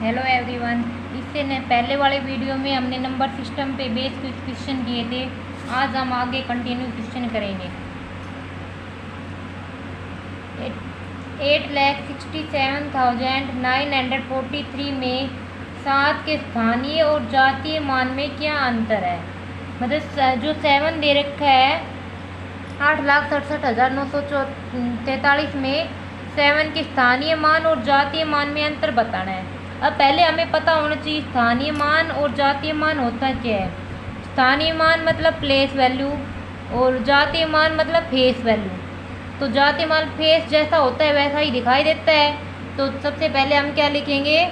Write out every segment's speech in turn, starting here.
Hello everyone. इससे न पहले वाले वीडियो में हमने नंबर सिस्टम पे बेस कुछ क्वेश्चन किए थे। आज हम आगे कंटिन्यू क्वेश्चन करेंगे। 8,67,943 में 7 के स्थानीय और जातीय मान में क्या अंतर है। मतलब जो 7 दे रखा है 8,67,943 में 7 के स्थानीय मान और जातीय मान में अंतर बताना है। अब पहले हमें पता होना चाहिए स्थानीय मान और जातीय मान होता क्या है। स्थानीय मान मतलब प्लेस वैल्यू और जातीय मान मतलब फेस वैल्यू। तो जातीय मान फेस जैसा होता है वैसा ही दिखाई देता है। तो सबसे पहले हम क्या लिखेंगे,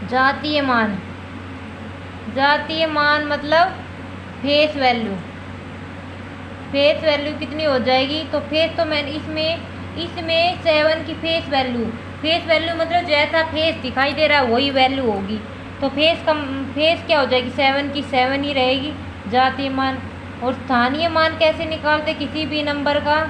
जातीय मान। जातीय मान मतलब फेस वैल्यू। फेस वैल्यू कितनी हो जाएगी, तो फेस तो मैंने इसमें 7 की फेस वैल्यू मतलब जैसा फेस दिखाई दे रहा है वही वैल्यू होगी। तो फेस क्या हो जाएगी, 7 की 7 ही रहेगी जातीय मान। और स्थानीय मान कैसे निकालते, किसी भी नंबर का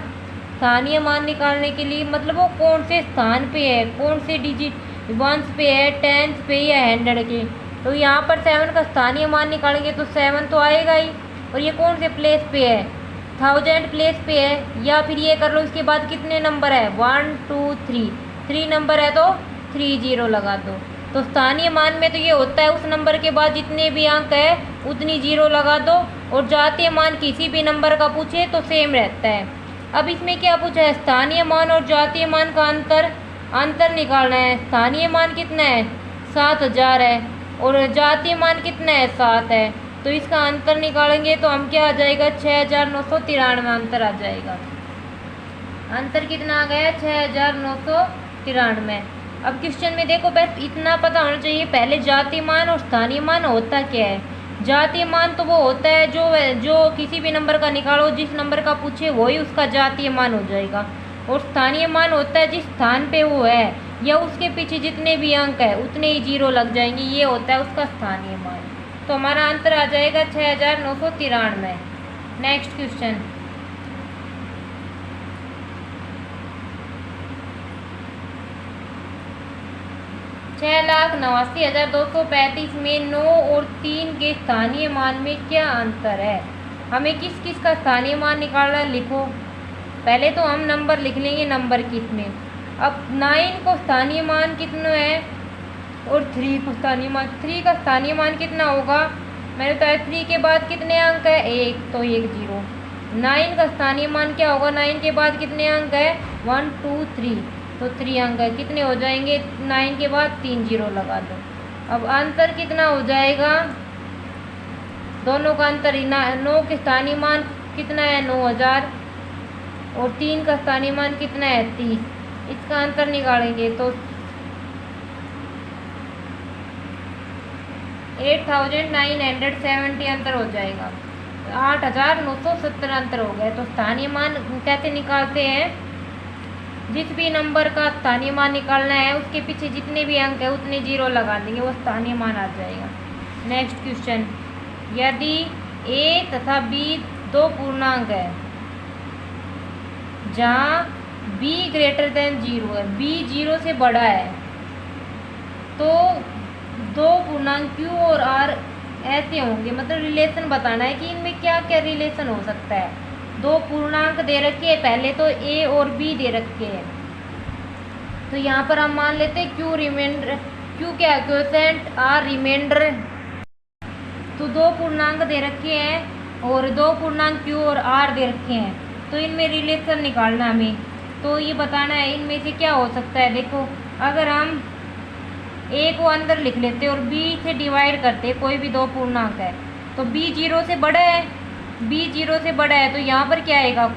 स्थानीय मान निकालने के लिए मतलब वो कौन से स्थान पे है, कौन से डिजिट वंस पे है, टेंस पे या 100 के। तो यहाँ पर 7 का स्थानीय मान निकालेंगे तो 7 तो आएगा ही। और ये कौन से प्लेस पे है, 1000 प्लेस पे है। या फिर ये कर लो, इसके बाद कितने नंबर है, 1 2 3 नंबर है तो 30 लगा दो। तो स्थानीय मान में तो ये होता है उस नंबर के बाद जितने भी अंक है उतनी 0 लगा दो। और जातीय मान किसी भी नंबर का पूछे तो सेम रहता है। अब इसमें क्या पूछा है, स्थानीय मान और जातीय मान का अंतर निकालना है। स्थानीय मान कितना है, 7000 है और जातीय मान कितना है, 7 है। तो इसका अंतर निकालेंगे तो हम क्या आ जाएगा, 6993 अंतर आ जाएगा। अंतर कितना आ गया, 6993। अब क्वेश्चन में देखो, बस इतना पता होना चाहिए पहले जातीय मान और स्थानीय मान होता क्या है। जातीय मान तो वो होता है जो किसी भी नंबर का निकालो, जिस नंबर का पूछे वही उसका जातीय मान हो जाएगा। और स्थानीय मान होता है जिस स्थान पे वो है या उसके पीछे जितने भी अंक है उतने ही 0 लग जाएंगे, ये होता है उसका स्थानीय मान। तो हमारा अंतर आ जाएगा 6993। नेक्स्ट क्वेश्चन, 6,89,235 में 9 और 3 के स्थानीय मान में क्या अंतर है। हमें किस किस का स्थानीय मान निकालना है, लिखो। पहले तो हम नंबर लिख लेंगे, नंबर किस में। अब 9 को स्थानीय मान कितना है और 3 को स्थानीय मान। 3 का स्थानीय मान कितना होगा, मैंने बताया 3 के बाद कितने अंक है, 1 तो 1 0। 9 का स्थानीय मान क्या होगा, 9 के बाद कितने अंक है, 1 2 3 तो 3 अंक है। कितने हो जाएंगे, 9 के बाद 3 0 लगा दो। अब अंतर कितना हो जाएगा, दोनों का अंतर 9 के स्थानीय मान कितना है, 9000 और 3 का स्थानीय मान कितना है, 30। इसका अंतर निकालेंगे तो 8970 अंतर हो जाएगा। 8970 अंतर हो गया। तो स्थानीय मान कैसे निकालते हैं, जिस भी नंबर का स्थानीय मान निकालना है उसके पीछे जितने भी अंक है उतने 0 लगा देंगे, वो स्थानीय मान आ जाएगा। नेक्स्ट क्वेश्चन, यदि a तथा b दो पूर्णांक है जहाँ b ग्रेटर देन 0 है, b 0 से बड़ा है, तो दो पूर्णांक q और r ऐसे होंगे। मतलब रिलेशन बताना है कि इनमें क्या क्या रिलेशन हो सकता है। दो पूर्णांक दे रखे हैं, पहले तो a और b दे रखे हैं। तो यहाँ पर हम मान लेते हैं q रिमाइंडर, q क्या है, क्वोशेंट, r रिमाइंडर। तो दो पूर्णांक दे रखे हैं और दो पूर्णांक q और r दे रखे हैं, तो इनमें रिलेशन निकालना हमें। तो ये बताना है इनमें से क्या हो सकता है। देखो, अगर हम a को अंदर लिख लेते और b से डिवाइड करते, कोई भी दो पूर्णांक है, तो b 0 से बड़ा है, b 0 से बड़ा है तो यहाँ पर क्या आएगा,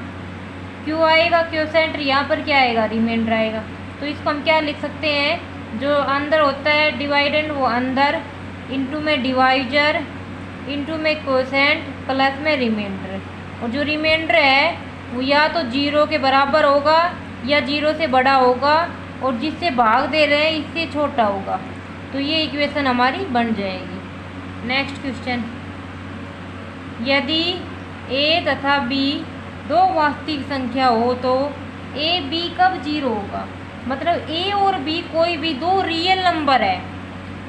q आएगा क्वोशेंट, यहाँ पर क्या आएगा, रिमाइंडर आएगा। तो इसको हम क्या लिख सकते हैं, जो अंदर होता है डिवाइडेंड वो अंदर, इनटू में डिवाइजर, इनटू में क्वोशेंट, प्लस में रिमाइंडर। और जो रिमाइंडर है वो या तो 0 के बराबर होगा या 0 से बड़ा होगा, और जिससे भाग दे रहे हैं इससे छोटा होगा। तो ये इक्वेशन हमारी बन जाएगी। नेक्स्ट क्वेश्चन, यदि a तथा b दो वास्तविक संख्या हो तो a b कब 0 होगा। मतलब ए और बी कोई भी दो रियल नंबर है,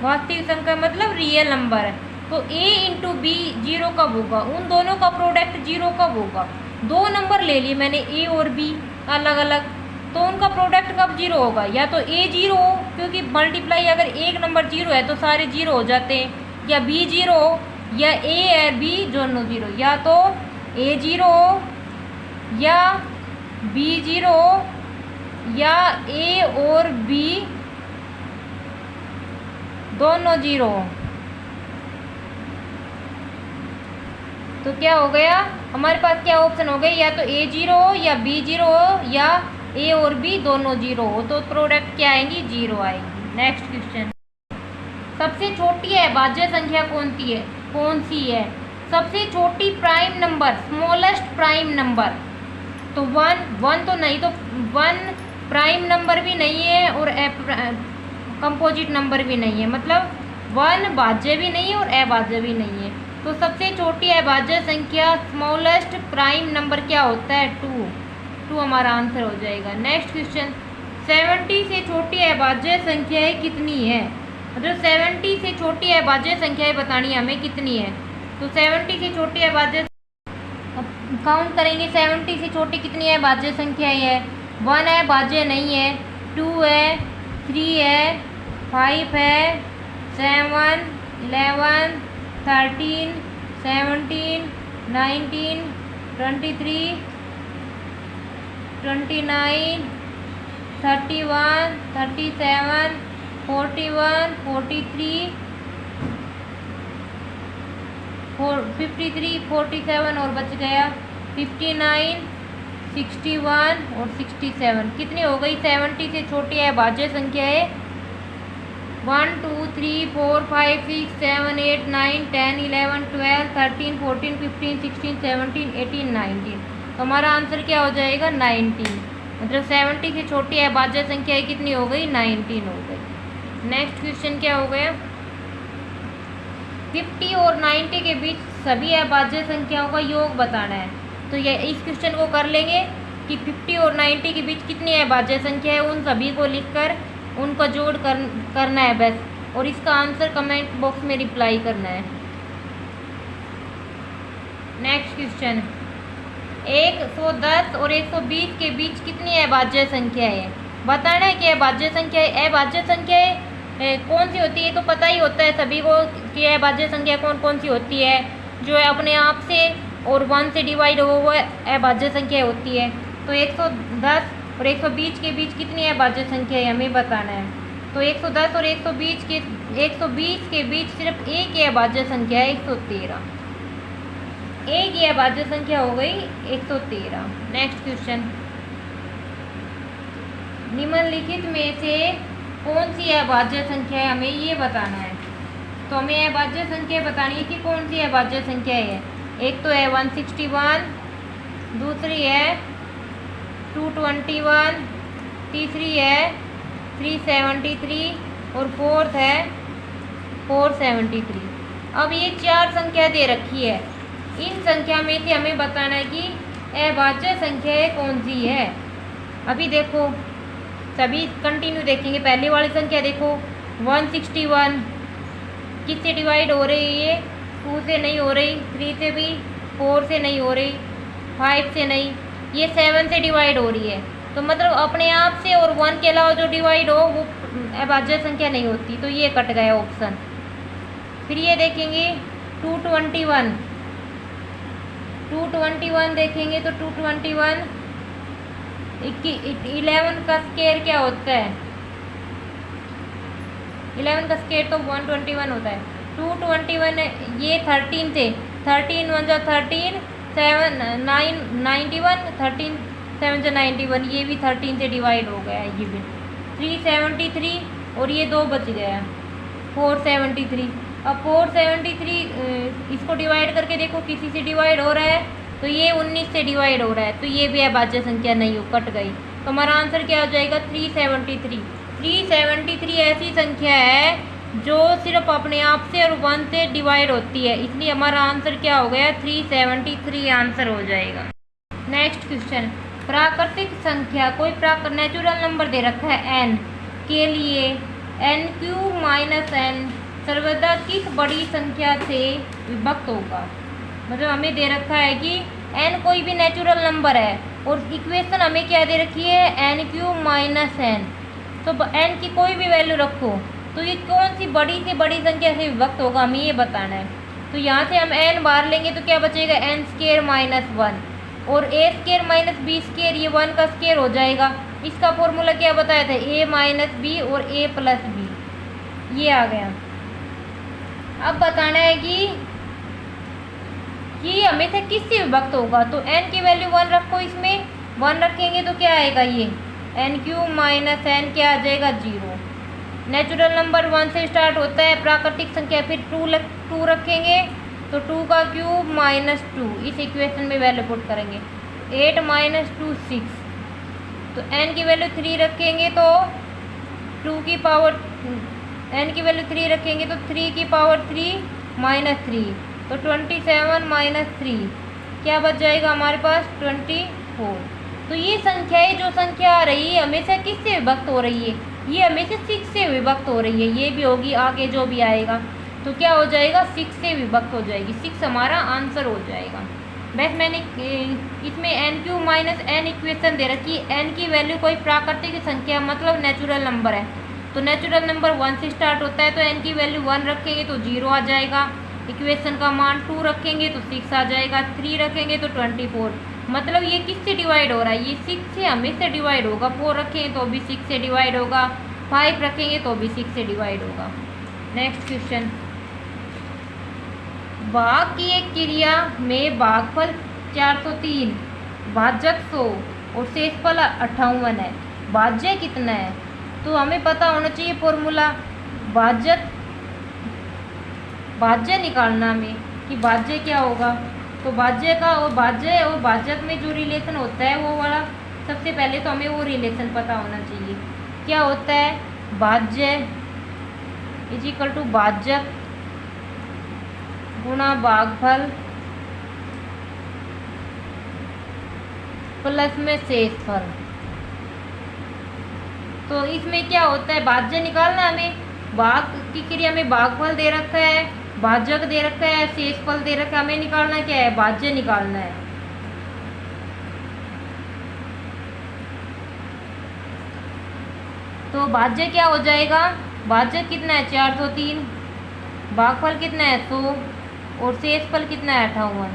वास्तविक संख्या मतलब रियल नंबर है, तो ए इंटू बी जीरो कब होगा, उन दोनों का प्रोडक्ट जीरो कब होगा। दो नंबर ले लिए मैंने ए और बी अलग अलग, तो उनका प्रोडक्ट कब जीरो होगा, या तो ए जीरो हो क्योंकि मल्टीप्लाई अगर एक नंबर जीरो है तो सारे जीरो हो जाते हैं, या बी जीरो हो, या ए और बी दोनों जीरो, या तो ए जीरो हो या बी जीरो हो या ए और बी दोनों जीरो हो। तो क्या हो गया हमारे पास, क्या ऑप्शन हो गए, या तो ए जीरो हो या बी जीरो हो या ए और बी दोनों जीरो हो, तो प्रोडक्ट क्या आएंगी, जीरो आएगी। नेक्स्ट क्वेश्चन, सबसे छोटी अभाज्य संख्या कौन सी है। सबसे छोटी prime number, smallest prime number, तो वन तो नहीं, तो वन प्राइम नंबर भी नहीं है और कंपोजिट नंबर भी नहीं है, मतलब वन भाज्य भी नहीं है और अभाज्य भी नहीं है। तो सबसे छोटी अभाज्य संख्या स्मॉलेस्ट प्राइम नंबर क्या होता है, टू हमारा आंसर हो जाएगा। नेक्स्ट क्वेश्चन, 70 से छोटी अभाज्य संख्याएं कितनी है, मतलब 70 से छोटी अभाज्य संख्याएं बतानी है हमें कितनी है। तो 70 से छोटी अभाज्य काउंट करेंगे, 70 से छोटी कितनी है अभाज्य संख्याएं है, 1 है भाज्य नहीं है, 2 है, 3 है, 5 है, 7, 11, 13, 17, 19, 23, 29, 31, 37, 41, 43, 53, 47 और बच गया 59, 61 और 67। कितनी हो गई, 70 से छोटी है भाज्य संख्या है 1 2 3 4 5 6 7 8 9 10 11 12 13 14 15 16 17 18 19। तो हमारा आंसर क्या हो जाएगा, 19, मतलब 70 से छोटी है भाज्य संख्या कितनी हो गई, 19 हो गई। नेक्स्ट क्वेश्चन क्या हो गया, 50 और 90 के बीच सभी अभाज्य संख्याओं का योग बताना है। तो ये इस क्वेश्चन को कर लेंगे कि 50 और 90 के बीच कितनी अभाज्य संख्या है, उन सभी को लिखकर उनका जोड़ करना है बस, और इसका आंसर कमेंट बॉक्स में रिप्लाई करना है। नेक्स्ट क्वेश्चन, 110 और 120 के बीच कितनी अभाज्य संख्या है बताना है कि अभाज्य संख्या कौन सी होती है, तो पता ही होता है सभी को कि अभाज्य संख्या कौन कौन सी होती है, जो है अपने आप से और 1 से डिवाइड हो वो अभाज्य संख्या होती है। तो 110 और 120 के बीच कितनी अभाज्य संख्या है हमें बताना है। तो 110 और 120 के बीच सिर्फ एक ही अभाज्य संख्या है, 113, एक ही अभाज्य संख्या हो गई 113। नेक्स्ट क्वेश्चन, निम्नलिखित में से कौन सी अभाज्य संख्या है हमें ये बताना है। तो हमें अभाज्य संख्या बतानी है कि कौन सी अभाज्य संख्या है। एक तो है 161, दूसरी है 221, तीसरी है 373 और फोर्थ है 473। अब ये 4 संख्या दे रखी है, इन संख्या में से हमें बताना है कि अभाज्य संख्या कौन सी है। अभी देखो सभी कंटिन्यू देखेंगे, पहली वाली संख्या देखो 161 किससे डिवाइड हो रही है, 2 से नहीं हो रही, 3 से भी, 4 से नहीं हो रही, 5 से नहीं, ये 7 से डिवाइड हो रही है। तो मतलब अपने आप से और 1 के अलावा जो डिवाइड हो वो अभाज्य संख्या नहीं होती, तो ये कट गया ऑप्शन। फिर ये देखेंगे 221 देखेंगे तो 221 11 का स्क्वायर क्या होता है, 11 का स्क्वायर तो 121 होता है। 221 ये 13 थे, 13 1 जा 13, 7 9 91, 13 7 जा 91, ये भी 13 से डिवाइड हो गया है। ये भी 373 और ये 2 बच गया 473। अब 473 इसको डिवाइड करके देखो किसी से डिवाइड हो रहा है, तो ये 19 से डिवाइड हो रहा है, तो ये भी अभाज्य संख्या नहीं हो, कट गई। तो हमारा आंसर क्या हो जाएगा 373। 373 ऐसी संख्या है जो सिर्फ अपने आप से और 1 से डिवाइड होती है, इसलिए हमारा आंसर क्या हो गया 373 आंसर हो जाएगा। नेक्स्ट क्वेश्चन, प्राकृतिक संख्या कोई नेचुरल नंबर दे रखा है n के लिए n³ - n सर्वदा किस बड़ी संख्या से विभक्त होगा। मतलब हमें दे रखा है कि n कोई भी नेचुरल नंबर है और इक्वेशन हमें क्या दे रखी है n³ - n। तो n की कोई भी वैल्यू रखो तो ये कौन सी बड़ी से बड़ी संख्या से विभक्त होगा, हमें ये बताना है। तो यहाँ से हम n बाहर लेंगे तो क्या बचेगा n² - 1 और a² - b², ये 1 का स्क्वायर हो जाएगा। इसका फॉर्मूला क्या बताया था a - b और a + b, ये आ गया। अब बताना है कि हमेशा किससे विभक्त होगा। तो n की वैल्यू 1 रखो, इसमें 1 रखेंगे तो क्या आएगा ये n³ - n क्या आ जाएगा 0। नेचुरल नंबर 1 से स्टार्ट होता है, प्राकृतिक संख्या फिर 2 रखेंगे तो 2 का क्यूब - 2, इस इक्वेशन में वैल्यू पुट करेंगे 8 - 2 6। तो n की वैल्यू 3 रखेंगे तो 2 की पावर n की वैल्यू 3 रखेंगे तो 3 की पावर 3 - 3 तो 27 - 3 क्या बच जाएगा हमारे पास 24। तो ये संख्याएं जो संख्या आ रही है हमेशा किससे विभक्त हो रही है, ये हमेशा 6 से विभक्त हो रही है। ये भी होगी आगे जो भी आएगा तो क्या हो जाएगा 6 से विभक्त हो जाएगी, 6 हमारा आंसर हो जाएगा। बस मैंने इसमें n³ - n इक्वेशन दे रखी है। n की वैल्यू कोई प्राकृतिक संख्या मतलब नेचुरल नंबर है, तो नेचुरल नंबर 1 से स्टार्ट होता है तो n की वैल्यू 1 रखेंगे तो 0 आ जाएगा। इक्वेशन का मान 2 रखेंगे तो 6 आ जाएगा, 3 रखेंगे तो 24। मतलब ये किससे डिवाइड हो रहा है, ये 6 से हमेशा डिवाइड होगा। 4 रखेंगे तो भी 6 से डिवाइड होगा, 5 रखेंगे तो भी 6 से डिवाइड होगा। नेक्स्ट क्वेश्चन, भाग की एक क्रिया में भागफल 403, भाजक 100 और शेषफल 58 है, भाज्य कितना है। तो हमें पता होना चाहिए फॉर्मूला भाज्य निकालना हमें कि भाज्य क्या होगा। तो भाज्य का और भाजक में जो रिलेशन होता है वो वाला सबसे पहले तो हमें वो रिलेशन पता होना चाहिए। क्या होता है भाज्य = भाजक गुणा भागफल प्लस में शेषफल। तो इसमें क्या होता है भाज्य निकालना हमें, भाग की क्रिया में भागफल दे रखा है, भाजक दे रखा है, शेषफल दे रखा है, हमें निकालना क्या है भाज्य निकालना है। तो भाज्य क्या हो जाएगा, भाज्य कितना है 403, भागफल कितना है 100 और शेषफल कितना है 58।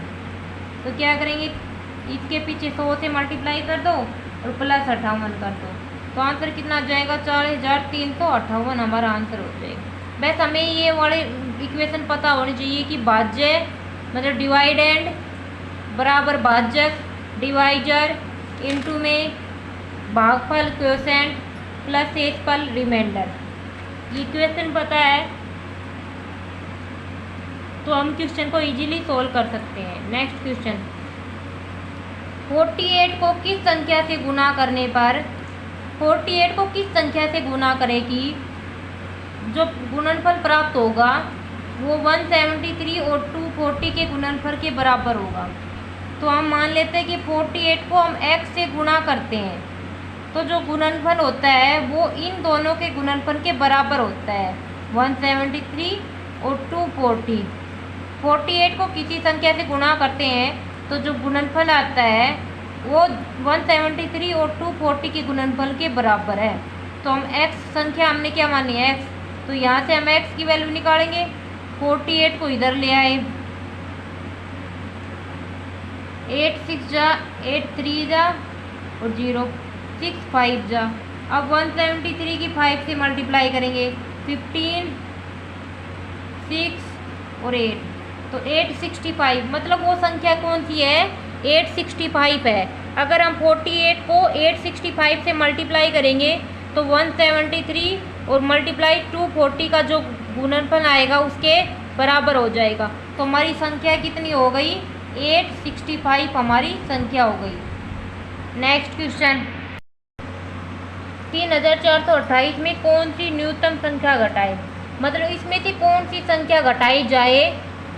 तो क्या करेंगे इसके पीछे 100 से मल्टीप्लाई कर दो और प्लस 58 कर दो तो आंसर कितना आ जाएगा 4358 हमारा आंसर हो जाएगा। बस हमें ये वाले इक्वेशन पता होनी चाहिए कि भाज्य मतलब डिवाइडेंड बराबर भाजक डिवाइजर इनटू में भागफल क्वोशेंट प्लस शेषफल रिमाइंडर। ये इक्वेशन पता है तो हम क्वेश्चन को इजीली सोल्व कर सकते हैं। नेक्स्ट क्वेश्चन, 48 को किस संख्या से गुणा करने पर 48 को किस संख्या से गुणा करें कि जो गुणनफल प्राप्त होगा वो 173 और 240 के गुणनफल के बराबर होगा। तो हम मान लेते हैं कि 48 को हम x से गुणा करते हैं तो जो गुणनफल होता है वो इन दोनों के गुणनफल के बराबर होता है 173 और 240। 48 को किसी संख्या से गुणा करते हैं तो जो गुणनफल आता है वो 173 और 240 के गुणनफल के बराबर है। तो हम x संख्या हमने क्या मानी है x, तो यहाँ से हम x की वैल्यू निकालेंगे। 48 को इधर ले आए, 8 6 जा 8 3 जा और 0 6 5 जा। अब 173 की 5 से मल्टीप्लाई करेंगे 15 6 और 8 तो 865 मतलब वो संख्या कौन सी है 865 है। अगर हम 48 को 865 से मल्टीप्लाई करेंगे तो 173 और मल्टीप्लाई 240 का जो गुणनफल आएगा उसके बराबर हो जाएगा। तो हमारी संख्या कितनी हो गई 865 हमारी संख्या हो गई। नेक्स्ट क्वेश्चन, 3428 में कौन सी न्यूनतम संख्या घटाए। मतलब इसमें से कौन सी संख्या घटाई जाए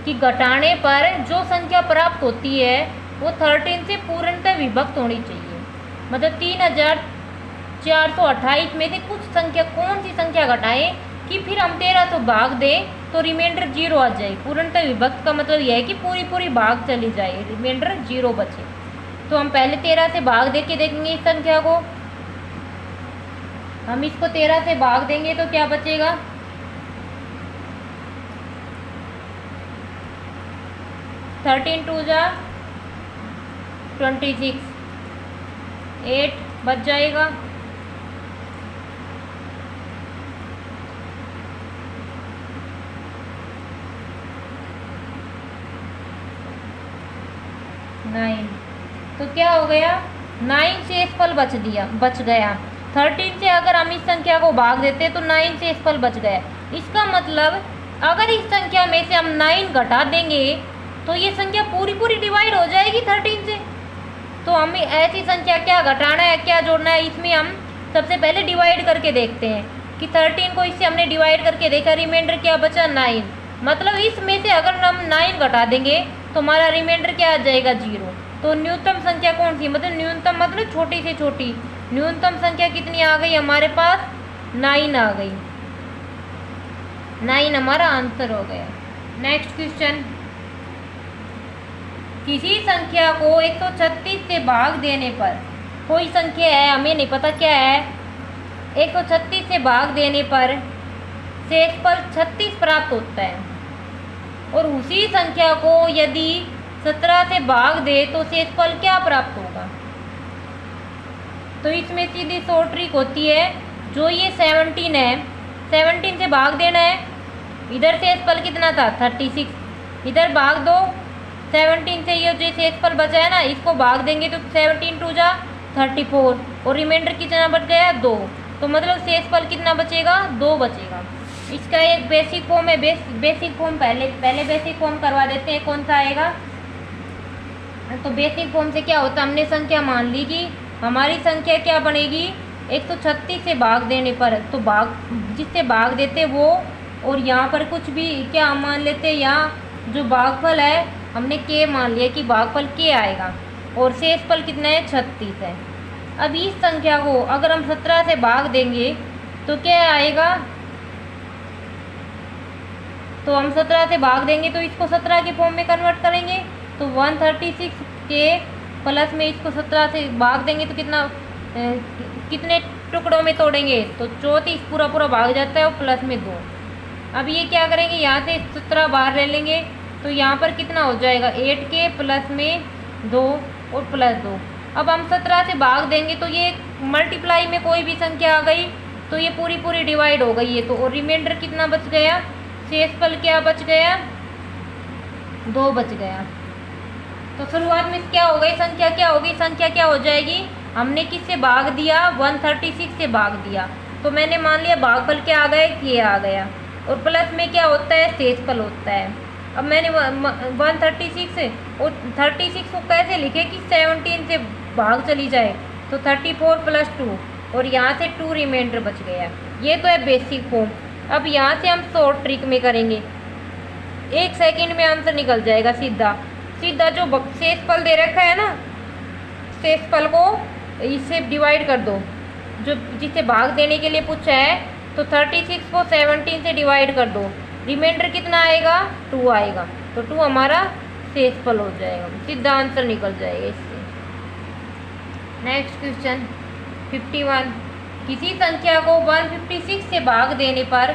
कि घटाने पर जो संख्या प्राप्त होती है वो 13 से पूर्णतः विभक्त होनी चाहिए। मतलब 3428 में से कुछ संख्या, कौन सी संख्या घटाएं कि फिर हम 13 तो भाग दें तो रिमाइंडर 0 आ जाए। पूर्णतः विभक्त का मतलब यह है कि पूरी पूरी भाग चली जाए, रिमाइंडर 0 बचे। तो हम पहले 13 से भाग दे के देखेंगे इस संख्या को। हम इसको 13 से भाग देंगे तो क्या बचेगा, 13 2 जा 26, 8 बच जाएगा। नाइन, तो क्या हो गया, 9 शेषफल बच गया। 13 से अगर हम इस संख्या को भाग देते तो 9 शेषफल बच गया। इसका मतलब अगर इस संख्या में से हम 9 घटा देंगे तो ये संख्या पूरी पूरी डिवाइड हो जाएगी 13 से। तो हमें ऐसी संख्या क्या घटाना है, क्या जोड़ना है, इसमें हम सबसे पहले डिवाइड करके देखते हैं कि 13 को इससे हमने डिवाइड करके देखा, रिमाइंडर क्या बचा, 9। मतलब इसमें से अगर हम 9 घटा देंगे तो हमारा रिमाइंडर क्या आ जाएगा, 0। तो न्यूनतम संख्या कौन सी, मतलब न्यूनतम मतलब छोटी से छोटी, न्यूनतम संख्या कितनी आ गई हमारे पास, 9 आ गई। 9 हमारा आंसर हो गया। नेक्स्ट क्वेश्चन, किसी संख्या को 136 से भाग देने पर, कोई संख्या है हमें नहीं पता क्या है, 136 से भाग देने पर शेषफल 36 प्राप्त होता है। और उसी संख्या को यदि 17 से भाग दे तो शेषफल क्या प्राप्त होगा। तो इसमें सीधी शॉर्ट ट्रिक होती है, जो ये 17 है, 17 से भाग देना है, इधर शेषफल कितना था 36, इधर भाग दो, 17 से ये जो शेषफल बचा है ना, इसको भाग देंगे तो 17 2 जा 34, और रिमाइंडर कितना बच गया, 2। तो मतलब शेषफल कितना बचेगा, 2 बचेगा। इसका एक बेसिक फॉर्म है, बेसिक फॉर्म पहले बेसिक फॉर्म करवा देते हैं, कौन सा आएगा। तो बेसिक फॉर्म से क्या होता है, हमने संख्या मान ली कि हमारी संख्या क्या बनेगी, 136 से भाग देने पर, तो भाग जिससे भाग देते वो, और यहाँ पर कुछ भी क्या मान लेते, यहाँ जो भागफल है हमने के मान लिया कि भागफल के आएगा, और शेषफल कितना है, 36 है। अब इस संख्या को अगर हम 17 से भाग देंगे तो क्या आएगा, तो हम 17 से भाग देंगे तो इसको 17 के फॉर्म में कन्वर्ट करेंगे, तो 136 के प्लस में इसको 17 से भाग देंगे तो कितने टुकड़ों में तोड़ेंगे, तो 34 पूरा पूरा भाग जाता है और प्लस में 2। अब ये क्या करेंगे, यहाँ से 17 बाहर ले लेंगे तो यहाँ पर कितना हो जाएगा, 8 के प्लस में 2 और प्लस 2। अब हम 17 से भाग देंगे तो ये मल्टीप्लाई में कोई भी संख्या आ गई तो ये पूरी पूरी डिवाइड हो गई है, तो और रिमाइंडर कितना बच गया, शेषफल क्या बच गया, 2 बच गया। तो शुरुआत में क्या हो गई, संख्या क्या होगी, संख्या क्या हो जाएगी, हमने किससे भाग दिया, 136 से भाग दिया, तो मैंने मान लिया भागफल क्या आ गया, ये आ गया, और प्लस में क्या होता है, शेषफल होता है। अब मैंने 136 से, और 36 को कैसे लिखे कि 17 से भाग चली जाए, तो 34 प्लस 2, और यहाँ से 2 रिमाइंडर बच गया। ये तो है बेसिक फॉर्म। अब यहाँ से हम शॉर्ट ट्रिक में करेंगे, 1 सेकंड में आंसर निकल जाएगा सीधा सीधा। जो शेषफल दे रखा है ना, शेषफल को इससे डिवाइड कर दो, जो जिसे भाग देने के लिए पूछा है, तो 36 को 17 से डिवाइड कर दो, रिमाइंडर कितना आएगा, 2 आएगा, तो 2 हमारा शेषफल हो जाएगा, सीधा आंसर निकल जाएगा इससे। नेक्स्ट क्वेश्चन 51, किसी संख्या को 156 से भाग देने पर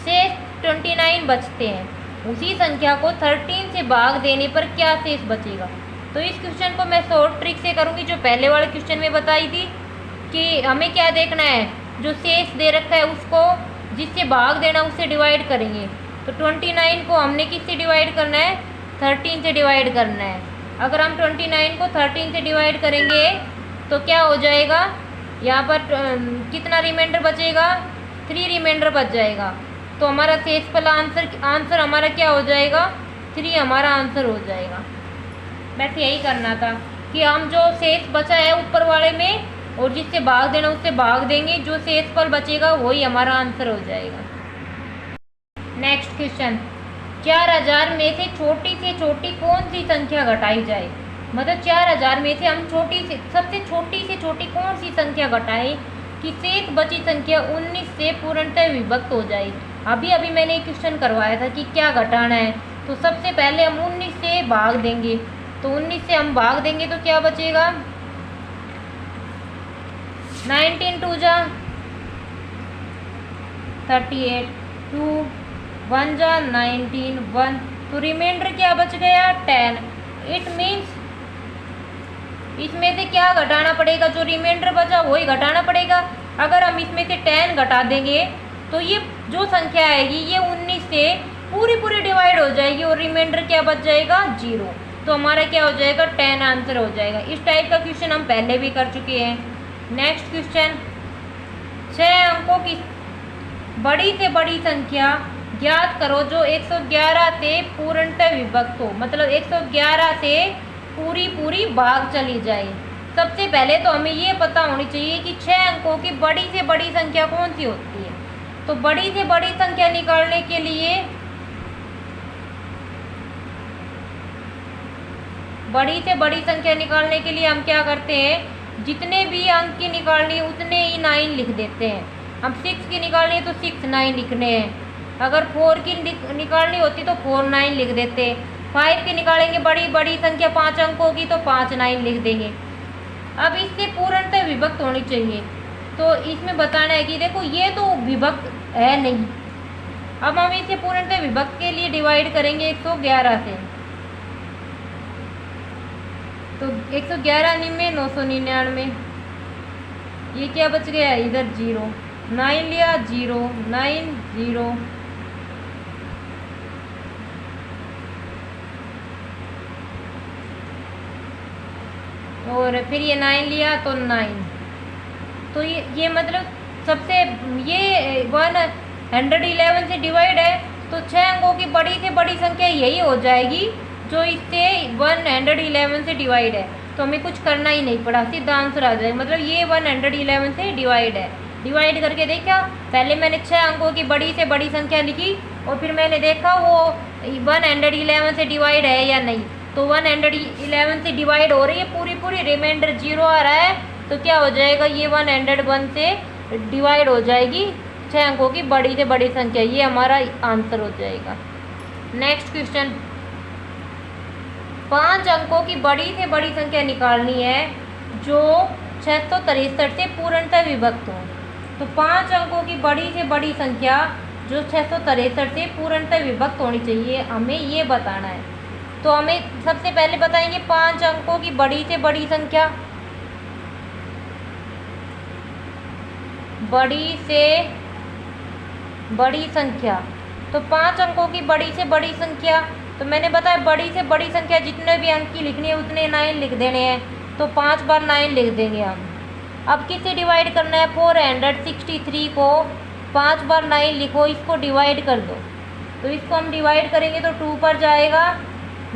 शेष 29 बचते हैं, उसी संख्या को 13 से भाग देने पर क्या शेष बचेगा। तो इस क्वेश्चन को मैं शॉर्ट ट्रिक से करूँगी, जो पहले वाले क्वेश्चन में बताई थी कि हमें क्या देखना है, जो शेष दे रखा है उसको जिससे भाग देना उससे डिवाइड करेंगे। तो 29 को हमने किससे डिवाइड करना है, 13 से डिवाइड करना है। अगर हम 29 को 13 से डिवाइड करेंगे तो क्या हो जाएगा, यहाँ पर कितना रिमाइंडर बचेगा, 3 रिमाइंडर बच जाएगा, तो हमारा शेषफल आंसर हमारा क्या हो जाएगा, 3 हमारा आंसर हो जाएगा। बस यही करना था कि हम जो शेष बचा है ऊपर वाले में, और जिससे भाग देना उससे भाग देंगे, जो शेषफल बचेगा वही हमारा आंसर हो जाएगा। नेक्स्ट क्वेश्चन, 4000 में से छोटी कौन सी संख्या घटाई जाए। मतलब 4000 में से हम सबसे छोटी से छोटी कौन सी संख्या घटाएं कि शेष बची संख्या 19 से पूर्णतः विभक्त हो जाए। अभी अभी मैंने एक क्वेश्चन करवाया था कि क्या घटाना है, तो सबसे पहले हम 19 से भाग देंगे, तो 19 से हम भाग देंगे तो क्या बचेगा 19 2 जा 38, 2 1 जा 19 1, तो रिमाइंडर क्या बच गया 10। इट मीन्स इसमें से क्या घटाना पड़ेगा, जो रिमाइंडर बचा वही घटाना पड़ेगा। अगर हम इसमें से 10 घटा देंगे तो ये जो संख्या आएगी ये 19 से पूरी डिवाइड हो जाएगी और रिमाइंडर क्या बच जाएगा 0। तो हमारा क्या हो जाएगा 10 आंसर हो जाएगा। इस टाइप का क्वेश्चन हम पहले भी कर चुके हैं। नेक्स्ट क्वेश्चन, 6 अंकों की बड़ी से बड़ी संख्या ज्ञात करो जो 111 से पूर्णतः विभक्त हो, मतलब 111 से पूरी भाग चली जाए। सबसे पहले तो हमें ये पता होनी चाहिए कि 6 अंकों की बड़ी से बड़ी संख्या कौन सी होती है। तो बड़ी से बड़ी संख्या निकालने के लिए हम क्या करते हैं, जितने भी अंक की निकालनी है उतने ही 9 लिख देते हैं। हम 6 की निकालनी है तो 6 9 लिखने हैं। अगर 4 की निकालनी होती तो 4 9 लिख देते हैं। 5 की निकालेंगे बड़ी संख्या 5 अंकों की तो 5 9 लिख देंगे। अब इससे पूर्णतः विभक्त होनी चाहिए, तो इसमें बताना है कि देखो ये तो विभक्त है नहीं। अब हम इसे पूर्णतः विभक्त के लिए डिवाइड करेंगे 111 से, तो 111 में 999, ये क्या बच गया इधर 0, 9 लिया 0 9 0, और फिर ये 9 लिया तो 9, तो ये मतलब सबसे ये 111 से डिवाइड है, तो 6 अंकों की बड़ी से बड़ी संख्या यही हो जाएगी जो इससे 111 से डिवाइड है। तो हमें कुछ करना ही नहीं पड़ा, सीधा आंसर आ जाएगा। मतलब ये 111 से डिवाइड है। डिवाइड करके देखा, पहले मैंने 6 अंकों की बड़ी से बड़ी संख्या लिखी और फिर मैंने देखा वो 111 से डिवाइड है या नहीं। तो 111 से डिवाइड हो रही है पूरी, रिमाइंडर 0 आ रहा है, तो क्या हो जाएगा ये 101 से डिवाइड हो जाएगी 6 अंकों की बड़ी से बड़ी संख्या। ये हमारा आंसर हो जाएगा। नेक्स्ट क्वेश्चन, 5 अंकों की बड़ी से बड़ी संख्या निकालनी है जो 663 से पूर्णतः विभक्त हो। तो 5 अंकों की बड़ी से बड़ी संख्या जो 663 से पूर्णतः विभक्त होनी चाहिए, हमें ये बताना है। तो हमें सबसे पहले बताएंगे 5 अंकों की बड़ी से बड़ी संख्या, बड़ी से बड़ी संख्या। तो 5 अंकों की बड़ी से बड़ी संख्या, तो मैंने बताया बड़ी से बड़ी संख्या जितने भी अंक की लिखनी है उतने 9 लिख देने हैं, तो 5 बार 9 लिख देंगे हम। अब किससे डिवाइड करना है, 463 को 5 बार 9 लिखो, इसको डिवाइड कर दो। तो इसको हम डिवाइड करेंगे तो 2 पर जाएगा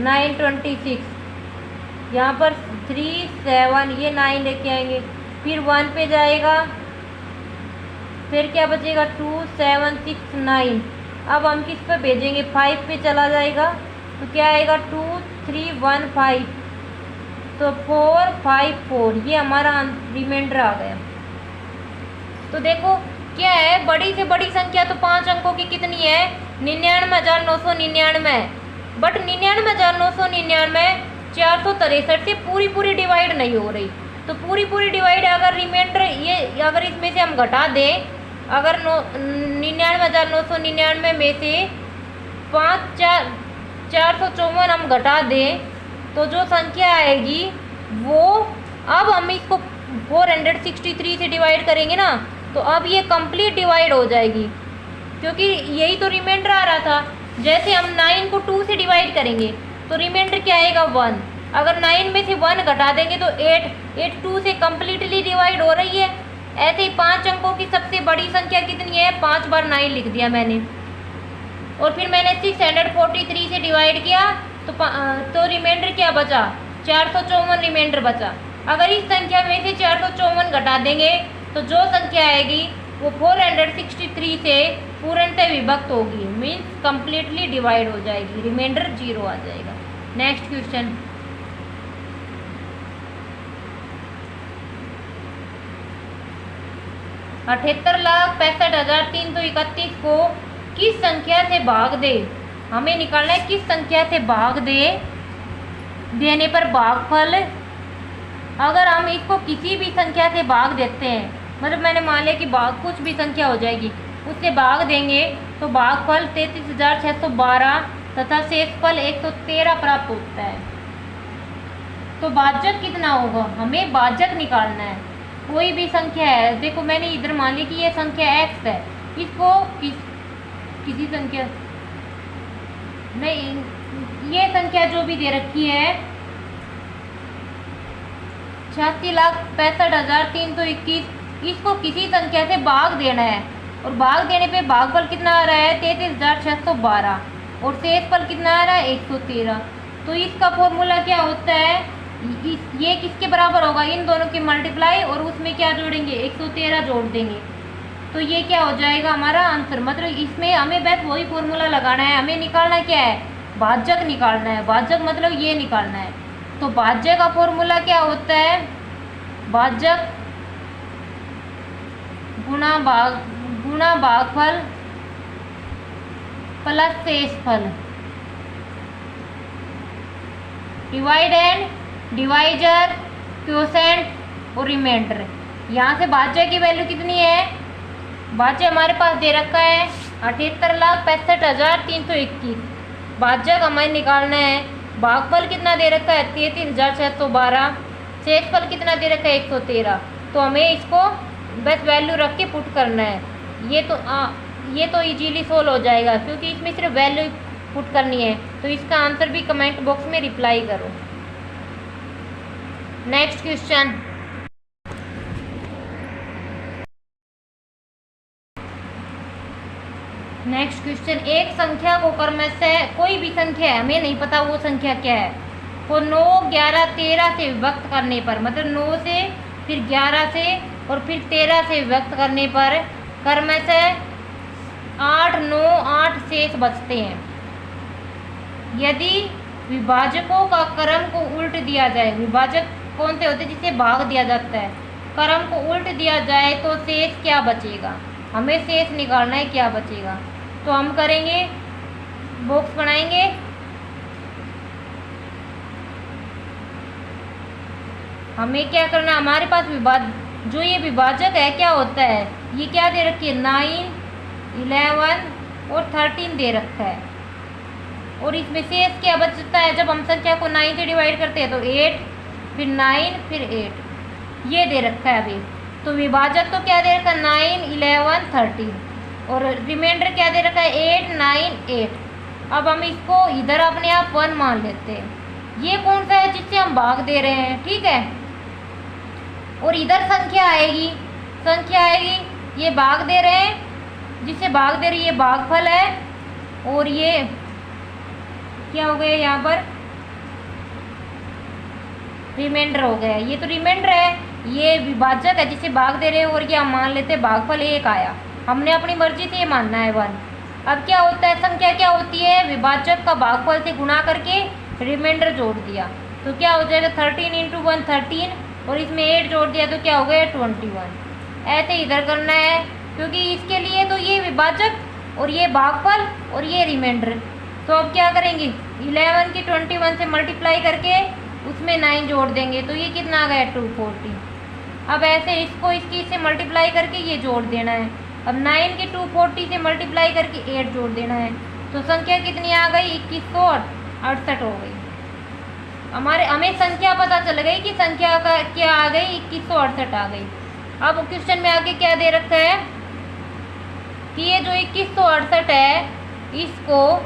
926, यहाँ पर 3 7 ये 9 लेके आएंगे, फिर 1 पे जाएगा, फिर क्या बचेगा 2 7 6 9। अब हम किस पे भेजेंगे, 5 पे चला जाएगा, तो क्या आएगा 2 3 1 5, तो 4 5 4, ये हमारा रिमाइंडर आ गया। तो देखो क्या है, बड़ी से बड़ी संख्या तो 5 अंकों की कितनी है 99,999, बट 99,999 463 से पूरी डिवाइड नहीं हो रही। तो पूरी डिवाइड अगर रिमाइंडर ये अगर इसमें से हम घटा दें, अगर 99,999 में से 454 हम घटा दें तो जो संख्या आएगी वो, अब हम इसको 463 से डिवाइड करेंगे ना, तो अब ये कंप्लीट डिवाइड हो जाएगी, क्योंकि यही तो रिमाइंडर आ रहा था। जैसे हम 9 को 2 से डिवाइड करेंगे तो रिमाइंडर क्या आएगा 1, अगर 9 में से 1 घटा देंगे तो 8 2 से कम्प्लीटली डिवाइड हो रही है। ऐसे ही 5 अंकों की सबसे बड़ी संख्या कितनी है, 5 बार 9 लिख दिया मैंने, और फिर मैंने 643 से डिवाइड किया तो रिमाइंडर क्या बचा 454 रिमाइंडर बचा। अगर इस संख्या में से 454 घटा देंगे तो जो संख्या आएगी वो 463 से पूर्णतः विभक्त होगी, मीन्स कम्प्लीटली डिवाइड हो जाएगी, रिमाइंडर 0 आ जाएगा। नेक्स्ट क्वेश्चन, 78,65,331 को किस संख्या से भाग दे, हमें निकालना है किस संख्या से भाग देने पर भागफल, अगर हम इसको किसी भी संख्या से भाग देते हैं, मतलब मैंने मान लिया कि भाग कुछ भी संख्या हो जाएगी उससे भाग देंगे तो भागफल 33,612 तथा शेषफल 113 प्राप्त होता है। तो भाजक कितना होगा, हमें भाजक निकालना है। कोई भी संख्या है, देखो मैंने इधर मान लिया कि ये संख्या x है, इसको किसी संख्या नहीं, ये संख्या जो भी दे रखी है 86,65,321, इसको किसी संख्या से भाग देना है और भाग देने पे भागफल कितना आ रहा है 33,612 और शेषफल कितना आ रहा है 113। तो इसका फॉर्मूला क्या होता है, ये किसके बराबर होगा, इन दोनों की मल्टीप्लाई और उसमें क्या जोड़ेंगे 113 जोड़ देंगे, तो ये क्या हो जाएगा हमारा आंसर। मतलब इसमें हमें बस वही फॉर्मूला लगाना है, हमें निकालना क्या है, भाजक निकालना है। भाजक मतलब ये निकालना है। तो भाज्य का फॉर्मूला क्या होता है, भाजक गुणा भागफल प्लस शेषफल, डिवाइड एंड डिवाइजर, क्वोशेंट और रिमाइंडर। यहाँ से भाज्य की वैल्यू कितनी है, भाज्य हमारे पास दे रखा है 78,65,321, भाज्य हमें निकालना है। भागफल कितना दे रखा है 33,612, शेषफल कितना दे रखा है 113। तो हमें इसको बस वैल्यू रख के पुट करना है। ये तो इजीली सोल्व हो जाएगा क्योंकि इसमें सिर्फ वैल्यू पुट करनी है। तो इसका आंसर भी कमेंट बॉक्स में रिप्लाई करो। नेक्स्ट क्वेश्चन, एक संख्या को क्रमशः, कोई भी संख्या है, हमें नहीं पता वो संख्या क्या है, को 9, 11, 13 से विभक्त करने पर, मतलब 9 से फिर 11 से और फिर 13 से विभक्त करने पर क्रमशः 8, 9, 8 शेष बचते हैं। यदि विभाजकों का क्रम को उल्ट दिया जाए, विभाजक कौन से होते हैं जिसे भाग दिया जाता है, क्रम को उल्ट दिया जाए तो शेष क्या बचेगा, हमें शेष निकालना है क्या बचेगा। तो हम करेंगे, बॉक्स बनाएंगे, हमें क्या करना है, हमारे पास जो ये विभाजक है क्या होता है, ये क्या दे रखी है 9, 11 और 13 दे रखा है और इसमें शेष क्या बचता है, जब हम संख्या को 9 से डिवाइड करते हैं तो 8, फिर 9 फिर 8, ये दे रखा है अभी। तो विभाजक तो क्या दे रखा है 9, 11, 13 और रिमाइंडर क्या दे रखा है 8, 9, 8। अब हम इसको इधर अपने आप 1 मान लेते हैं। ये कौन सा है जिससे हम भाग दे रहे हैं, ठीक है। और इधर संख्या आएगी, ये भाग दे रहे हैं, जिससे भाग दे रही है भागफल है और ये क्या हो गया यहाँ पर रिमाइंडर हो गया। ये तो रिमाइंडर है, ये विभाजक है जिसे भाग दे रहे हैं और ये हम मान लेते हैं भागफल 1 आया, हमने अपनी मर्जी से ये मानना है 1। अब क्या होता है, संख्या क्या होती है, विभाजक का भागफल से गुणा करके रिमाइंडर जोड़ दिया तो क्या हो जाएगा 13 × 1 13 और इसमें 8 जोड़ दिया तो क्या हो गया 21। ऐसे इधर करना है क्योंकि इसके लिए तो ये विभाजक और ये भागफल और ये रिमाइंडर। तो अब क्या करेंगे 11 की 21 से मल्टीप्लाई करके उसमें 9 जोड़ देंगे तो ये कितना आ गया 240। अब ऐसे इसको इससे मल्टीप्लाई करके ये जोड़ देना है। अब 9 की 240 से मल्टीप्लाई करके 8 जोड़ देना है तो संख्या कितनी आ गई 2168 हो गई। हमें संख्या पता चल गई कि संख्या का क्या आ गई 2168 आ गई। अब क्वेश्चन में आगे क्या दे रखा है कि ये जो 2168 है इसको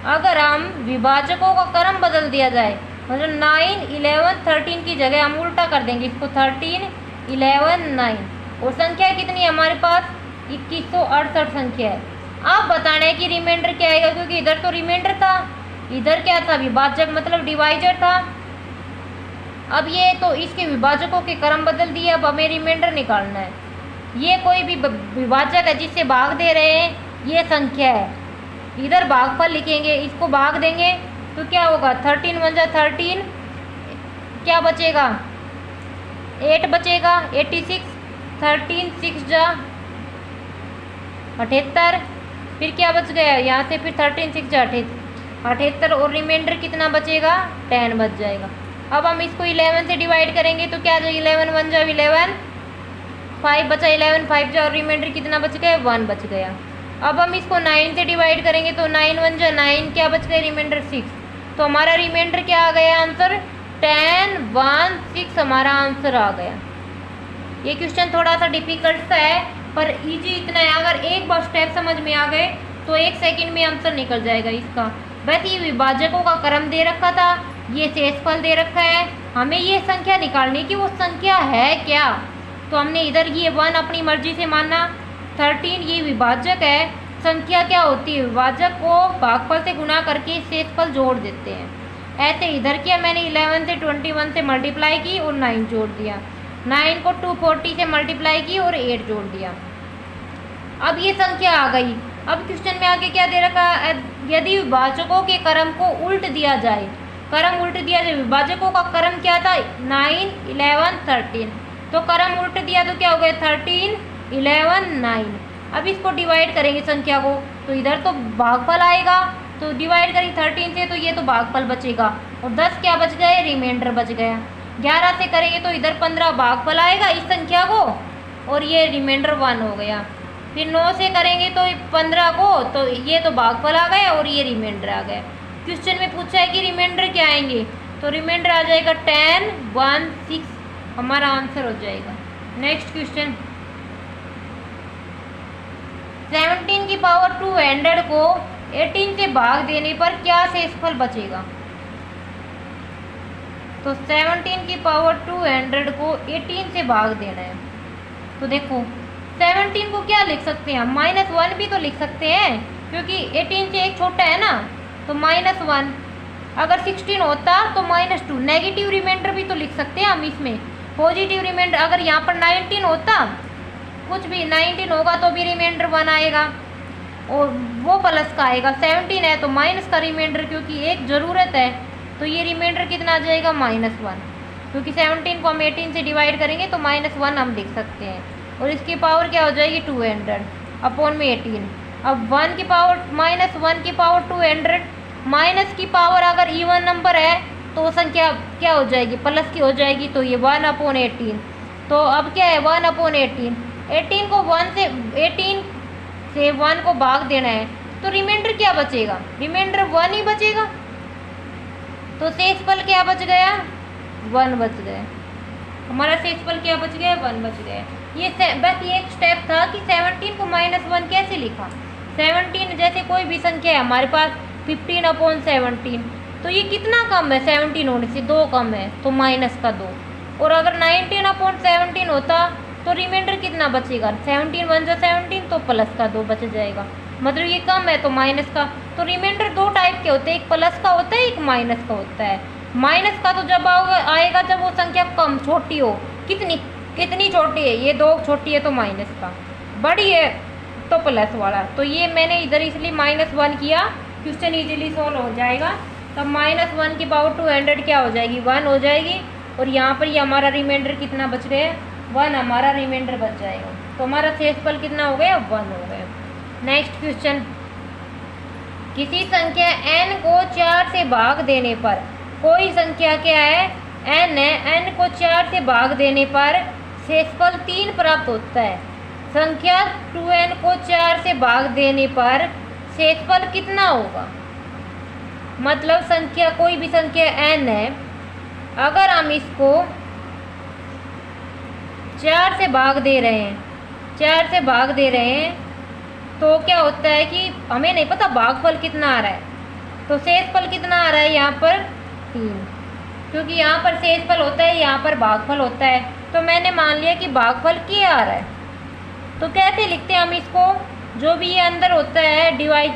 अगर हम विभाजकों का क्रम बदल दिया जाए, मतलब 9, 11, 13 की जगह हम उल्टा कर देंगे इसको 13, 11, 9 और संख्या कितनी है हमारे पास 2168 संख्या है। अब बताना है कि रिमाइंडर क्या आएगा क्योंकि इधर तो रिमाइंडर था, इधर क्या था विभाजक मतलब डिवाइजर था। अब ये तो इसके विभाजकों के क्रम बदल दिए, अब हमें रिमाइंडर निकालना है। ये कोई भी विभाजक है जिससे भाग दे रहे हैं, ये संख्या है, इधर भागफल लिखेंगे, इसको भाग देंगे तो क्या होगा 13 × 1 13, क्या बचेगा 8 बचेगा 86, 13 6 × 78। फिर क्या बच गया यहाँ से, फिर 13 6 78 और रिमाइंडर कितना बचेगा, 10 बच जाएगा। अब हम इसको 11 से डिवाइड करेंगे तो क्या आ जाएगा, 11 1 जा 11, 5 बचा, 11 5 जा और रिमाइंडर कितना बच गया, 1 बच गया। अब हम इसको 9 से डिवाइड करेंगे तो 9 1 जा 9, क्या बच गया, रिमाइंडर 6। तो हमारा रिमाइंडर क्या आ गया आंसर, 10 1 6 हमारा आंसर आ गया। ये क्वेश्चन थोड़ा सा डिफिकल्ट सा है पर इजी इतना है, अगर एक बार स्टेप समझ में आ गए तो 1 सेकंड में आंसर निकल जाएगा इसका। वैसे ये विभाजकों का क्रम दे रखा था, ये शेषफल दे रखा है, हमें ये संख्या निकालनी कि वो संख्या है क्या। तो हमने इधर ये 1 अपनी मर्जी से माना, 13 ये विभाजक है, संख्या क्या होती है, विभाजक को भागफल से गुणा करके शेषफल जोड़ देते हैं। ऐसे इधर किया मैंने, 11 से 21 से मल्टीप्लाई की और 9 जोड़ दिया, 9 को 240 से मल्टीप्लाई की और 8 जोड़ दिया। अब ये संख्या आ गई। अब क्वेश्चन में आगे क्या दे रखा है, यदि विभाजकों के क्रम को उल्ट दिया जाए, क्रम उल्ट दिया जाए, विभाजकों का क्रम क्या था, 9 11 13, तो क्रम उल्ट दिया तो क्या हो गया, 13 11 9। अब इसको डिवाइड करेंगे संख्या को, तो इधर तो भागफल आएगा, तो डिवाइड करेंगे 13 से तो ये तो भागफल बचेगा और 10 क्या बच गए, रिमाइंडर बच गया। 11 से करेंगे तो इधर 15 भागफल आएगा इस संख्या को और ये रिमाइंडर 1 हो गया। फिर 9 से करेंगे तो 15 को, तो ये तो भागफल आ गया और ये रिमाइंडर आ गया। क्वेश्चन में पूछा है कि रिमाइंडर क्या आएंगे, तो रिमाइंडर आ जाएगा 10 1 6, हमारा आंसर हो जाएगा। नेक्स्ट क्वेश्चन, 17 की पावर 200 को 18 से भाग देने पर क्या शेषफल बचेगा। तो 17 की पावर 200 को 18 से भाग देना है, तो देखो 17 को क्या लिख सकते हैं हम, -1 भी तो लिख सकते हैं क्योंकि 18 से एक छोटा है ना, तो -1। अगर 16 होता तो -2, नेगेटिव रिमाइंडर भी तो लिख सकते हैं हम इसमें। पॉजिटिव रिमाइंडर अगर यहाँ पर 19 होता, कुछ भी 19 होगा तो भी रिमाइंडर 1 आएगा और वो प्लस का आएगा। 17 है तो माइनस का रिमाइंडर, क्योंकि एक ज़रूरत है, तो ये रिमाइंडर कितना आ जाएगा, -1, क्योंकि 17 को हम 18 से डिवाइड करेंगे तो -1 हम लिख सकते हैं और इसकी पावर क्या हो जाएगी 200 अपॉन में 18। अब 1 की पावर -1 की पावर 200, माइनस की पावर अगर इवन नंबर है तो संख्या क्या हो जाएगी, प्लस की हो जाएगी, तो ये 1 अपॉन 18। तो अब क्या है 1 अपॉन 18, 18 को 18 से 1 को भाग देना है तो रिमाइंडर क्या बचेगा, रिमाइंडर 1 ही बचेगा। तो शेषफल क्या बच गया, 1 बच गया, हमारा शेषफल क्या बच गया, 1 बच गया। ये बस ये एक स्टेप था कि 17 को -1 कैसे लिखा। 17 जैसे कोई भी संख्या है हमारे पास 15 अपॉन 17, तो ये कितना कम है, 17 होने से 2 कम है तो माइनस का 2। और अगर 19 अपॉन 17 होता तो रिमाइंडर कितना बचेगा, 17 1 जा 17 तो प्लस का 2 बच जाएगा, मतलब ये कम है तो माइनस का। तो रिमाइंडर 2 टाइप के होते हैं, एक प्लस का होता है एक माइनस का होता है। माइनस का तो जब आएगा जब वो संख्या कम छोटी हो, कितनी छोटी है, ये 2 छोटी है तो माइनस का, बड़ी है तो प्लस वाला। तो ये मैंने इधर इसलिए -1 किया, क्वेश्चन इजीली सोल्व हो जाएगा। तब -1 की पावर 200 क्या हो जाएगी, 1 हो जाएगी और यहाँ पर ये हमारा रिमाइंडर कितना बच गया, 1 हमारा रिमाइंडर बच जाएगा। तो हमारा शेषफल कितना हो गया, 1 हो गया। नेक्स्ट क्वेश्चन, किसी संख्या n को 4 से भाग देने पर, कोई संख्या क्या है, n है, n को 4 से भाग देने पर शेषफल 3 प्राप्त होता है। संख्या 2n को 4 से भाग देने पर शेषफल कितना होगा, मतलब संख्या कोई भी संख्या n है, अगर हम इसको 4 से भाग दे रहे हैं, 4 से भाग दे रहे हैं तो क्या होता है कि हमें नहीं पता भागफल कितना आ रहा है, तो शेषफल कितना आ रहा है यहाँ पर 3, क्योंकि यहाँ पर शेषफल होता है यहाँ पर भागफल होता है। तो मैंने मान लिया कि भागफल क्या आ रहा है, तो कैसे लिखते हैं हम इसको, जो भी ये अंदर होता है डिवाइड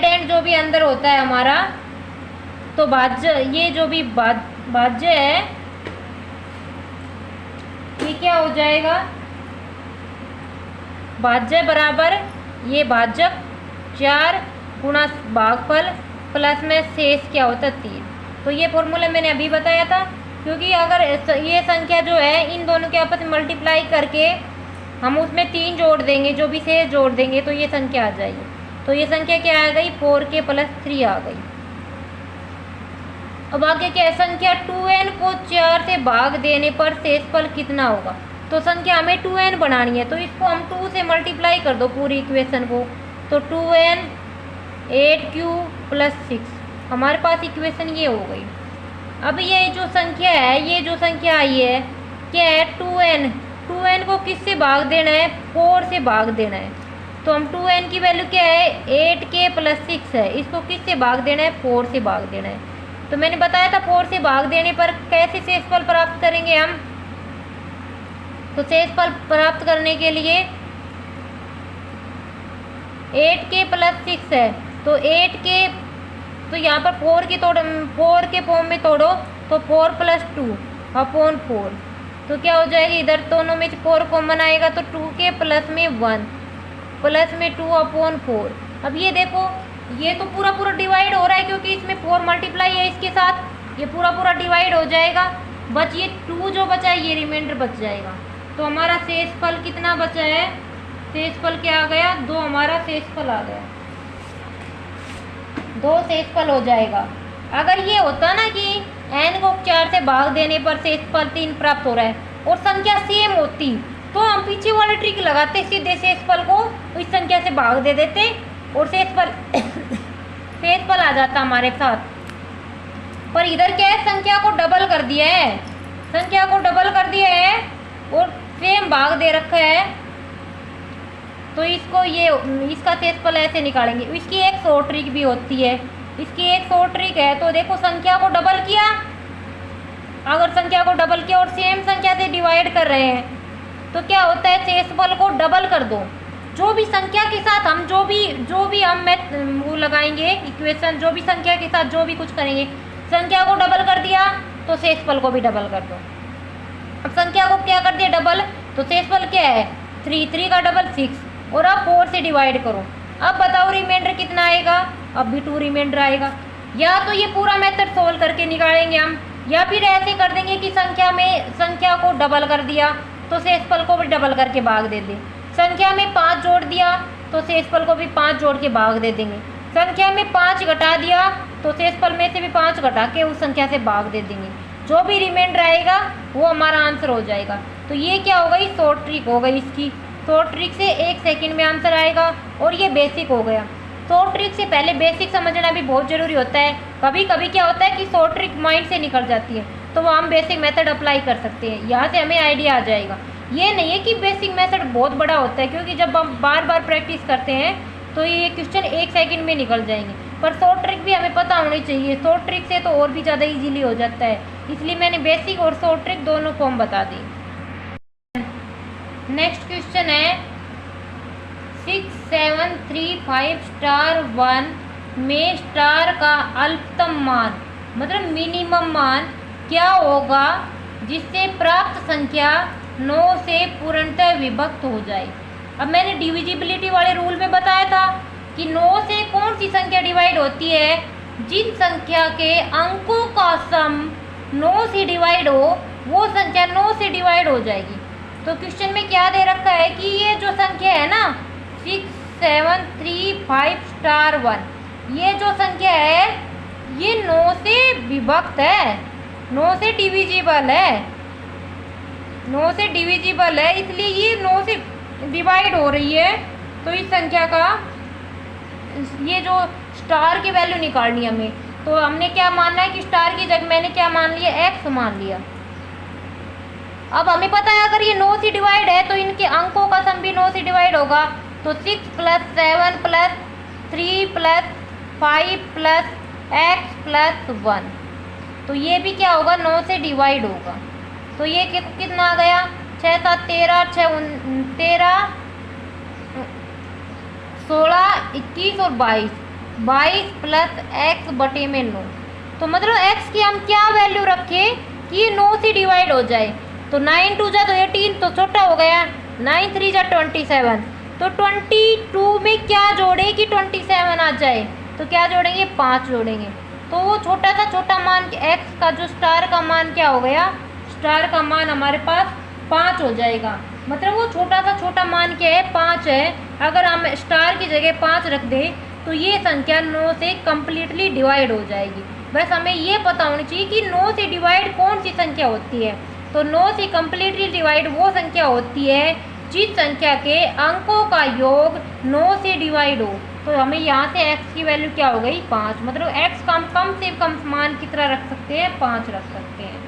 एंड जो भी अंदर होता है हमारा, तो भाज्य, ये जो भी भाज्य है ये क्या हो जाएगा, भाज्य बराबर ये भाजक 4 गुणा भागफल प्लस में शेष क्या होता है 3। तो ये फॉर्मूला मैंने अभी बताया था, क्योंकि अगर ये संख्या जो है इन दोनों के आपस में मल्टीप्लाई करके हम उसमें 3 जोड़ देंगे, जो भी शेष जोड़ देंगे तो ये संख्या आ जाएगी। तो ये संख्या क्या आ गई, 4k + 3 आ गई। अब आगे क्या है, संख्या 2n को 4 से भाग देने पर शेषफल कितना होगा। तो संख्या हमें 2n बनानी है, तो इसको हम 2 से मल्टीप्लाई कर दो पूरी इक्वेशन को। तो 2n 8q + 6, हमारे पास इक्वेशन ये हो गई। अब ये जो संख्या है, ये जो संख्या आई है क्या है, 2n को किससे भाग देना है, 4 से भाग देना है। तो हम 2n की वैल्यू क्या है, 8k + 6 है, इसको किससे भाग देना है, 4 से भाग देना है। तो मैंने बताया था 4 से भाग देने पर कैसे शेषफल प्राप्त करेंगे हम। तो शेषफल प्राप्त करने के लिए 8k + 6 है, तो 8k, तो यहाँ पर 4 के फॉर्म में तोड़ो तो 4 + 2/4, तो क्या हो जाएगी, इधर दोनों में 4 कॉमन आएगा तो 2k प्लस में 1 प्लस में 2/4। अब ये देखो, ये तो पूरा पूरा डिवाइड हो रहा है क्योंकि इसमें 4 मल्टीप्लाई है इसके साथ, ये पूरा पूरा डिवाइड हो जाएगा। बच ये 2 जो बचा है, ये रिमाइंडर बच जाएगा। तो हमारा शेषफल कितना बचा है, शेषफल क्या आ गया, 2 हमारा शेषफल आ गया, 2 शेषफल हो जाएगा। अगर ये होता ना कि n को 4 से भाग देने पर शेषफल 3 प्राप्त हो रहा है और संख्या सेम होती, तो हम पीछे वाली ट्रिक लगाते, सीधे शेषफल को इस संख्या से भाग दे देते और शेषफल आ जाता हमारे साथ। पर इधर क्या है, संख्या को डबल कर दिया है, संख्या को डबल कर दिया है और सेम भाग दे रखा है, तो इसको ये इसका शेषफल ऐसे निकालेंगे। इसकी एक और ट्रिक भी होती है, इसकी एक और ट्रिक है। तो देखो, संख्या को डबल किया, अगर संख्या को डबल किया और सेम संख्या से डिवाइड कर रहे हैं तो क्या होता है, शेषफल को डबल कर दो। जो भी संख्या के साथ हम जो भी हम वो लगाएंगे इक्वेशन, जो भी संख्या के साथ जो भी कुछ करेंगे, संख्या को डबल कर दिया तो शेषफल को भी डबल कर दो। अब संख्या को क्या कर दिया, डबल, तो शेषफल क्या है, 3 का डबल 6 और अब 4 से डिवाइड करो। अब बताओ रिमाइंडर कितना आएगा, अब भी 2 रिमाइंडर आएगा। या तो ये पूरा मेथड सोल्व करके निकालेंगे हम, या फिर ऐसे कर देंगे कि संख्या को डबल कर दिया तो शेषफल को भी डबल करके भाग दे दें। संख्या में 5 जोड़ दिया तो शेषफल को भी 5 जोड़ के भाग दे देंगे। संख्या में 5 घटा दिया तो शेषफल में से भी 5 घटा के उस संख्या से भाग दे देंगे। जो भी रिमाइंडर आएगा वो हमारा आंसर हो जाएगा। तो ये क्या हो गई, शॉर्ट ट्रिक हो गई। इसकी शॉर्ट ट्रिक से 1 सेकंड में आंसर आएगा और ये बेसिक हो गया। शॉर्ट ट्रिक से पहले बेसिक समझना भी बहुत ज़रूरी होता है। कभी कभी क्या होता है कि शॉर्ट ट्रिक माइंड से निकल जाती है, तो वो हम बेसिक मेथड अप्लाई कर सकते हैं, यहाँ से हमें आइडिया आ जाएगा। ये नहीं है कि बेसिक मेथड बहुत बड़ा होता है, क्योंकि जब हम बार बार प्रैक्टिस करते हैं तो ये क्वेश्चन 1 सेकंड में निकल जाएंगे। पर शॉर्ट ट्रिक भी हमें पता होनी चाहिए, शॉर्ट ट्रिक से तो और भी ज़्यादा इजीली हो जाता है, इसलिए मैंने बेसिक और शॉर्ट ट्रिक दोनों फॉर्म बता दी। नेक्स्ट क्वेश्चन है 6735*1 में स्टार का अल्पतम मान, मतलब मिनिमम मान क्या होगा जिससे प्राप्त संख्या 9 से पूर्णतः विभक्त हो जाए। अब मैंने डिविजिबिलिटी वाले रूल में बताया था कि 9 से कौन सी संख्या डिवाइड होती है, जिन संख्या के अंकों का सम 9 से डिवाइड हो वो संख्या 9 से डिवाइड हो जाएगी। तो क्वेश्चन में क्या दे रखा है कि ये जो संख्या है ना 6735*1, ये जो संख्या है ये 9 से विभक्त है, 9 से डिविजिबल है, 9 से डिविजिबल है, इसलिए ये 9 से डिवाइड हो रही है। तो इस संख्या का ये जो स्टार की वैल्यू निकालनी है हमें, तो हमने क्या मानना है कि स्टार की जगह मैंने क्या मान लिया, x मान लिया। अब हमें पता है अगर ये 9 से डिवाइड है तो इनके अंकों का सम भी 9 से डिवाइड होगा। तो 6 + 7 + 3 + 5 + x + 1, तो ये भी क्या होगा, 9 से डिवाइड होगा। तो ये कितना आ गया, 6 7 13 6 13 16 21 और 22 + x/9। तो मतलब x की हम क्या वैल्यू रखें कि ये 9 से डिवाइड हो जाए। तो 9 2 जा तो 18, तो छोटा हो गया, 9 3 जा 27, तो 22 में क्या जोड़े कि 27 आ जाए, तो क्या जोड़ेंगे, 5 जोड़ेंगे। तो वो छोटा मान x का जो स्टार का मान क्या हो गया, स्टार का मान हमारे पास 5 हो जाएगा। मतलब वो छोटा सा छोटा मान क्या है, 5 है। अगर हम स्टार की जगह 5 रख दें तो ये संख्या 9 से कम्प्लीटली डिवाइड हो जाएगी। बस हमें ये पता होनी चाहिए कि 9 से डिवाइड कौन सी संख्या होती है। तो 9 से कम्प्लीटली डिवाइड वो संख्या होती है जिस संख्या के अंकों का योग 9 से डिवाइड हो। तो हमें यहाँ से x की वैल्यू क्या हो गई, 5। मतलब x का हम कम से कम मान कितना रख सकते हैं, 5 रख सकते हैं।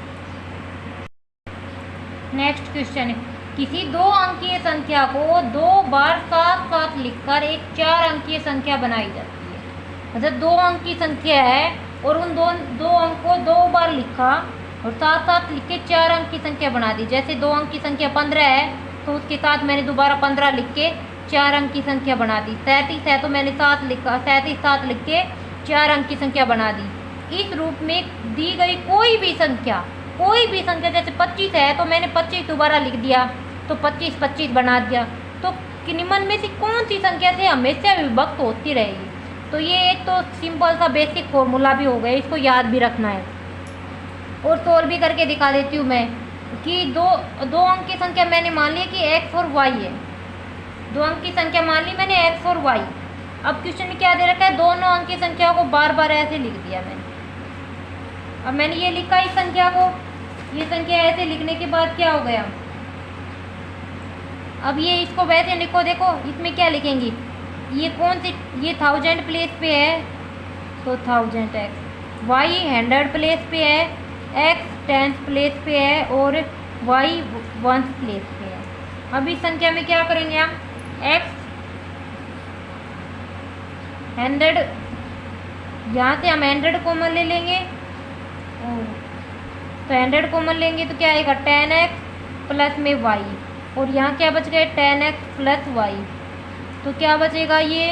नेक्स्ट क्वेश्चन है, किसी 2 अंकीय संख्या को 2 बार साथ साथ लिखकर एक 4 अंकीय संख्या बनाई जाती है। मतलब 2 अंक की संख्या है और उन दो अंक को 2 बार लिखा और साथ साथ लिख के 4 अंक की संख्या बना दी। जैसे 2 अंक की संख्या 15 है तो उसके साथ मैंने दोबारा 15 लिख के 4 अंक की संख्या बना दी। 37 है तो मैंने 7 लिखा, 37 7 लिख के 4 अंक की संख्या बना दी। इस रूप में दी गई कोई भी संख्या जैसे 25 है तो मैंने 25 दोबारा लिख दिया तो 25 25 बना दिया। तो निम्न में से कौन सी संख्या से हमेशा विभक्त होती रहेगी। तो ये एक तो सिंपल सा बेसिक फॉर्मूला भी हो गया, इसको याद भी रखना है। और सोल्व भी करके दिखा देती हूँ मैं कि दो अंक की संख्या मैंने मान ली कि x और y है। 2 अंक की संख्या मान ली मैंने x और y। अब क्वेश्चन में क्या दे रखा है, दोनों अंक की संख्या को बार बार ऐसे लिख दिया मैंने। अब मैंने ये लिखा इस संख्या को, ये संख्या ऐसे लिखने के बाद क्या हो गया, अब ये इसको वैसे लिखो। देखो इसमें क्या लिखेंगी, ये कौन सी, ये 1000 प्लेस पे है तो 1000x, y 100 प्लेस पे है, x 10 प्लेस पे है और y 1 प्लेस पे है। अब इस संख्या में क्या करेंगे हम, x 100, यहाँ से हम 100 कॉमन ले लेंगे तो 100 कॉमन लेंगे तो क्या आएगा 10x प्लस में y और यहाँ क्या बच गए 10x प्लस y। तो क्या बचेगा ये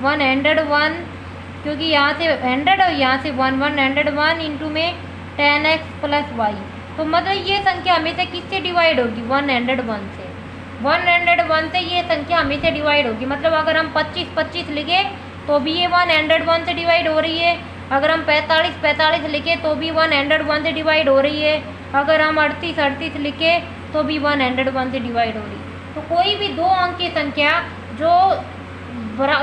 101, क्योंकि यहाँ से 100 और यहाँ से 101 इंटू में 10x प्लस y। तो मतलब ये संख्या हमेशा किससे डिवाइड होगी, 101 से। 101 से ये संख्या हमेशा डिवाइड होगी। मतलब अगर हम 25 25 लिखे तो भी ये 101 से डिवाइड हो रही है। अगर हम 45 45 लिखे तो भी 101 से डिवाइड हो रही है। अगर हम 38 38 लिखे तो भी 101 से डिवाइड हो रही है। तो कोई भी 2 अंक की संख्या जो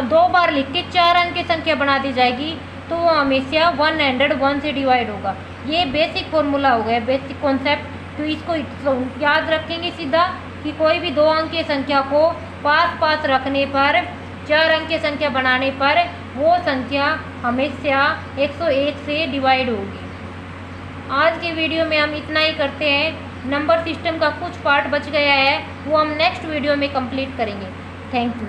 2 बार लिख के 4 अंक की संख्या बना दी जाएगी तो वो हमेशा 101 से डिवाइड होगा। ये बेसिक फॉर्मूला हो गया, बेसिक कॉन्सेप्ट। तो इसको याद रखेंगे सीधा कि कोई भी 2 अंक की संख्या को पास रखने पर 4 अंक की संख्या बनाने पर वो संख्या हमेशा 101 से डिवाइड होगी। आज के वीडियो में हम इतना ही करते हैं। नंबर सिस्टम का कुछ पार्ट बच गया है, वो हम नेक्स्ट वीडियो में कंप्लीट करेंगे। Thank you.